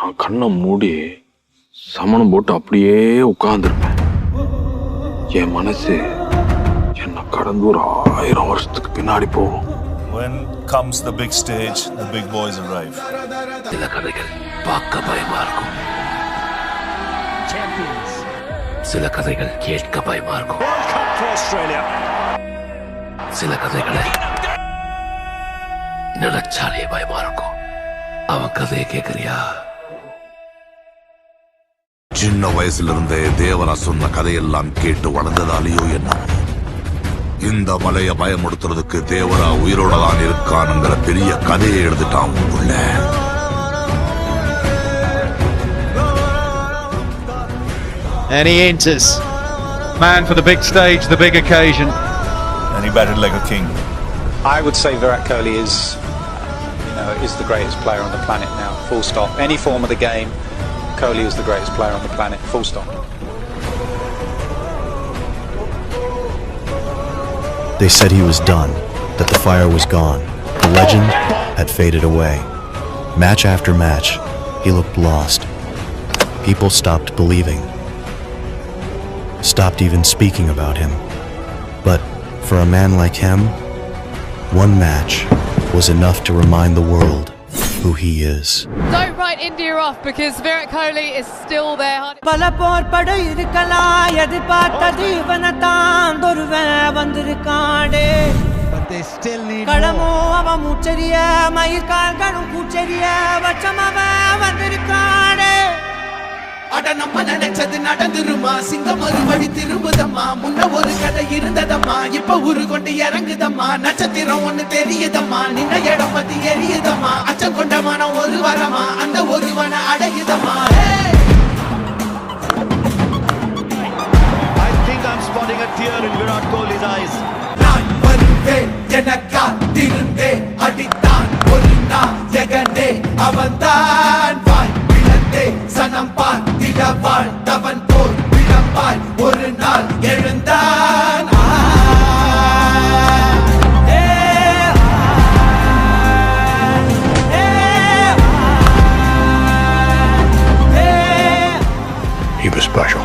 நான் கண்ணை மூடி சமணம் போட்டு அப்படியே உட்கார்ந்துருப்பேன். என் மனசு என்னை கடந்து ஒரு 1000 வருஷத்துக்கு பின்னாடி போகும். When comes the big stage, the big boys arrive. சில கதைகள் பார்க்க பயமா இருக்கும், சில கதைகள் கேட்க பயமா இருக்கும். சில கதைகளை நினைச்சாலே பயமா இருக்கும். அவன் கதையை கேட்கறியா? சின்ன வயசுல இருந்தே தேவரா சொன்ன கதையெல்லாம் கேட்டு வளர்ந்ததாலேயோ என்ன, இந்த மலைய பயமுடுத்துறதுக்கு தேவரா உயிரோட தான் இருக்கானுங்கிற பெரிய கதையை எழுதிட்டான் உள்ள. And he enters. Man for the big stage, the big occasion. And he batted like a king. I would say Virat Kohli is the greatest player on the planet now. Full stop. Any form of the game, Kohli is the greatest player on the planet. Full stop. They said he was done, that the fire was gone. The legend had faded away. Match after match, he looked lost. People stopped believing, stopped even speaking about him. But for a man like him, one match was enough to remind the world who he is. Don't write India off because Virat Kohli is still there. பலபோர் படை இருக்கலாம், எதிர்பார்த்தது இவனத்தான் ஒருவன் வந்திருக்கானே. களமோ அவன் மூச்சரிய, மயிர்கால்களும் பூச்சரிய, வச்சம் அவன் வந்திருக்கானே. அட நம்ம நினைச்சது நடந்துருமா, சிங்கம் மறுபடி திரும்புதம்மா, முன்ன ஒரு கதை இருந்ததம்மா, இப்ப உரு கொண்டு இறங்குதம்மா, நட்சத்திரம் ஒண்ணு தெரியுதம்மா, நின்ன இடம் பத்தி எரியுதம்மா, அச்சம் கொண்ட மனம் ஒரு வரமா, அந்த ஒருவனை அடையுதம்மா. I think I'm spotting a tear in Virat Kohli's eyes. நான் வருவேன் எனக்கா திருந்தே அடித்தான் ஒரு நாயகனே, அவன்தான் வாய் விளந்தே சனம் பார்த்திட வாழ்ந்தவன் போல் விளம்பாய் ஒரு நாள் எழுந்தான். He was special.